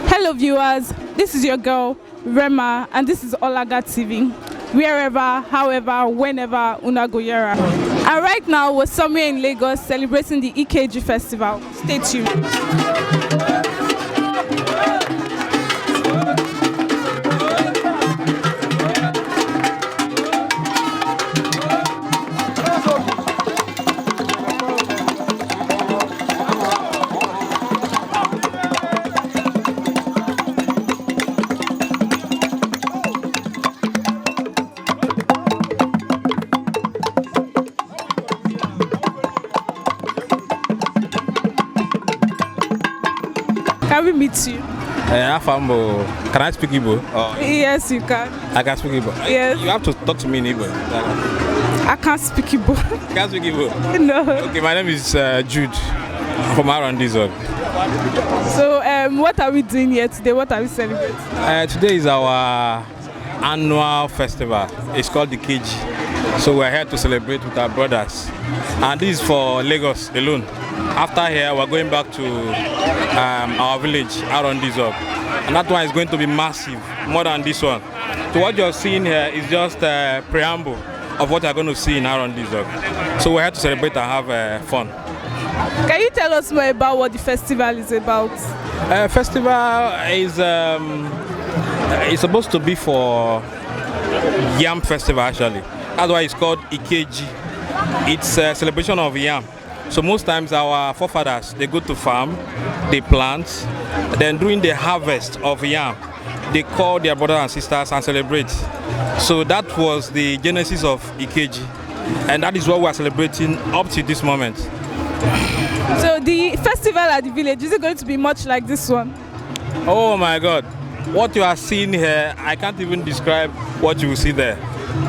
Hello viewers, this is your girl Rema and this is Olaga TV. Wherever, however, whenever una go yera. And right now we're somewhere in Lagos celebrating the IKEJI festival. Stay tuned. Can we meet you? Can I speak Igbo? Yes, you can. I can speak Igbo. Yes. You have to talk to me in Igbo. I can't speak Igbo. You can't speak Igbo? No. Okay, my name is Jude from Aro Izuogu. So, what are we doing here today? What are we celebrating? Today is our annual festival. It's called the IKEJI. So we're here to celebrate with our brothers. And this is for Lagos alone. After here, we're going back to our village, Aro Izuogu. And that one is going to be massive, more than this one. So what you're seeing here is just a preamble of what you're going to see in Aro Izuogu. So we're here to celebrate and have fun. Can you tell us more about what the festival is about? Festival is it's supposed to be for yam festival actually. That's why it's called IKEJI. It's a celebration of yam. So most times our forefathers, they go to farm, they plant, then during the harvest of yam, they call their brothers and sisters and celebrate. So that was the genesis of IKEJI, and that is what we are celebrating up to this moment. So the festival at the village, is it going to be much like this one? Oh my God, what you are seeing here, I can't even describe what you will see there.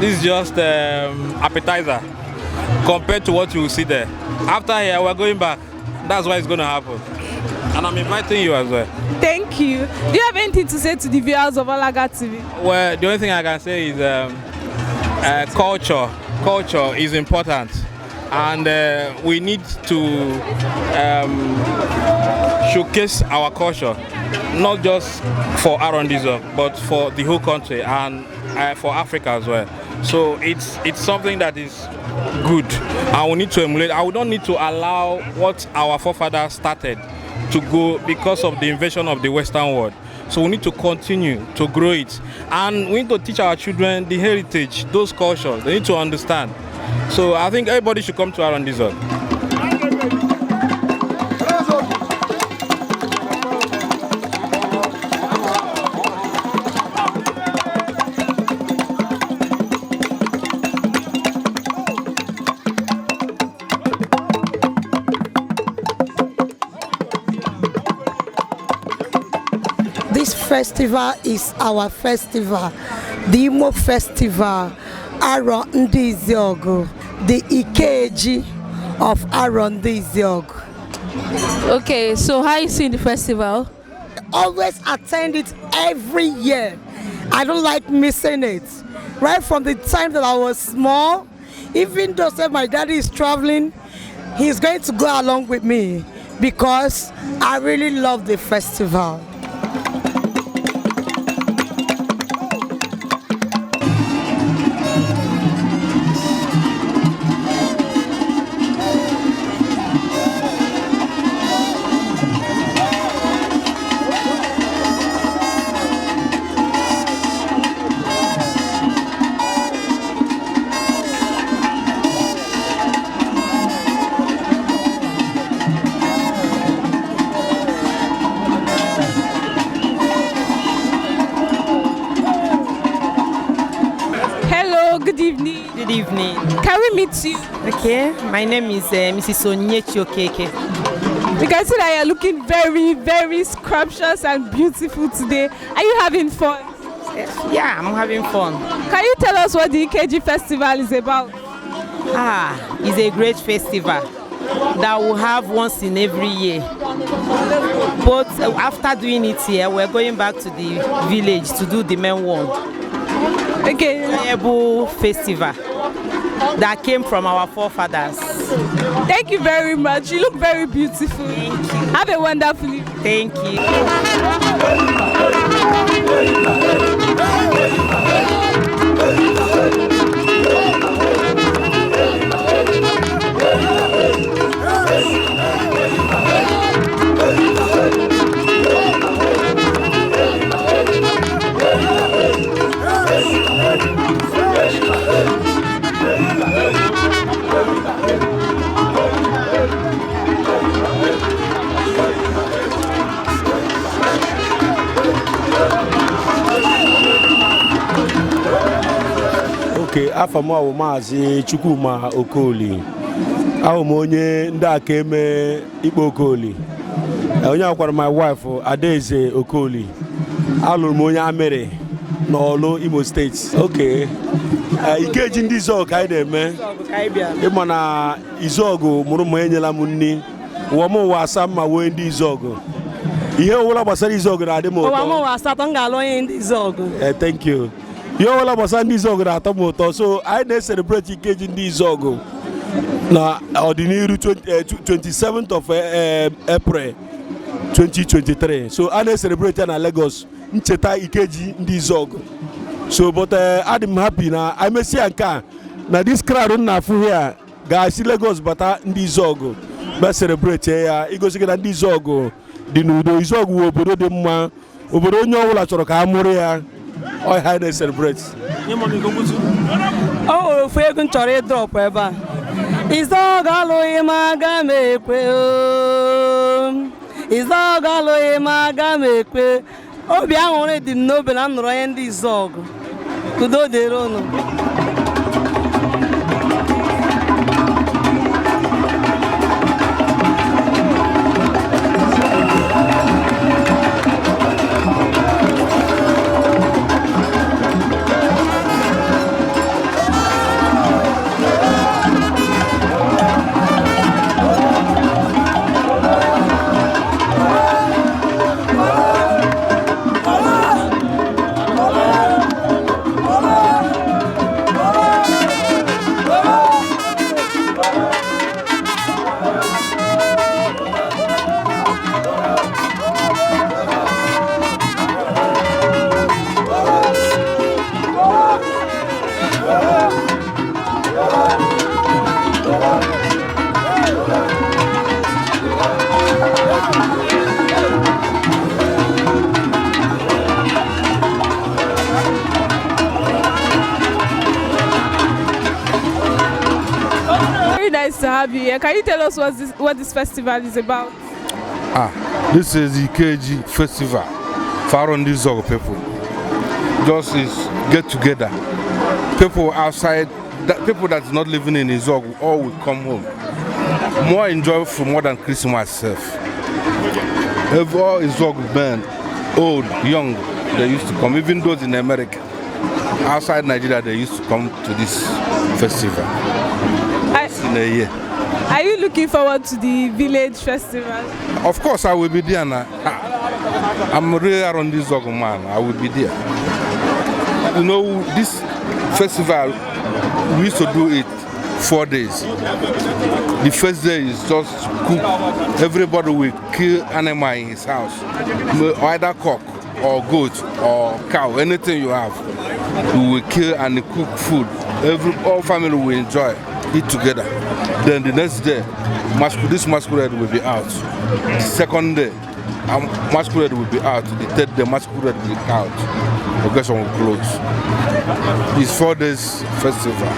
This is just appetizer compared to what you will see there. After here, we're going back. That's why it's going to happen. And I'm inviting you as well. Thank you. Do you have anything to say to the viewers of Olaga TV? Well, the only thing I can say is culture. Culture is important. And we need to showcase our culture, not just for Aro Izuogu, but for the whole country and for Africa as well. So it's something that is good, and we need to emulate. I would not need to allow what our forefathers started to go because of the invasion of the Western world. So we need to continue to grow it, and we need to teach our children the heritage, those cultures. They need to understand. So I think everybody should come to Aro Izuogu. This festival is our festival, the Imo Festival, Aro Izuogu, the IKEJI of Aro Izuogu. Okay, so how you see the festival? I always attend it every year. I don't like missing it. Right from the time that I was small, even though say my daddy is traveling, he's going to go along with me because I really love the festival. evening. Can we meet you? Okay, my name is Mrs. Onyechi Okeke. We can see that you're looking very, very scrumptious and beautiful today. Are you having fun? Yeah, I'm having fun. Can you tell us what the IKEJI festival is about? It's a great festival that we have once in every year. But after doing it here, we're going back to the village to do the main one. Okay. Ebo festival that came from our forefathers. Thank you very much. You look very beautiful. Thank you. Have a wonderful evening. Thank you. Okay, afọ m bụ Maazị Chukwuma Okoli. Ahụ m onye ndị aka eme ikpe Okoli. Onye akwara my wife Adaeze Okoli. Alụrụ m onye Amere n'Ọlụ Imo State. Okay. IKEJI ndị Izuogu ka anyị na-eme. Ịma na Izuogu mụrụ m enyela m nni. Ụwa m ụwa asa mma wee ndị Izuogu. Ihe ọbụla gbasara Izuogu na-adị m ụtọ. Ụwa m ụwa asatọ m ga-alụ onye ndị Izuogu. Thank you. Ihe ọbụla gbasara ndị Izuogu na-atọ m ụtọ, so anyị na-celebrate IKEJI ndị Izuogu na ọdịnihu 27th of April 2023. So a na-celebrate ya na Lagos, ncheta IKEJI ndị Izuogu. So but adị m happy na emesịa nke a na this crowd na-afụ here ga-asi Lagos bata ndị Izuogu ba celebrate ya, igosi na ndị Izuogu dị n'udo. Izuogu wụ obodo dị mma, obodo onye ọbụla chọrọ ka a mụrụ ya. All high celebrate. Oh, ofu ego m chọrọ ịdrọpụ ebe a. Izuogu alụghị m aga m ekwe. Izuogu alụghị m aga m ekwe. Obi aṅụrị dị m n'obi na m nụrụ onye ndị Izuogu. Udo dịrị unu. Nice to have you here. Can you tell us what this festival is about? This is the IKEJI festival for Aro Izuogu people. Just is get together. People outside, people that's not living in Izuogu, all will come home. More enjoyable more than Christmas itself. All Izuogu men, old, young, they used to come. Even those in America, outside Nigeria, they used to come to this festival. In a year. Are you looking forward to the village festival? Of course, I will be there now. I'm really Aro Izuogu man. I will be there. You know, this festival, we used to do it 4 days. The first day is just cook. Everybody will kill animal in his house, either cock or goat or cow, anything you have. We will kill and cook food. All family will enjoy. Eat together. Then the next day, this masquerade will be out. The second day, masquerade will be out. The third day, masquerade will be out. Occasion will close. It's 4 days festival.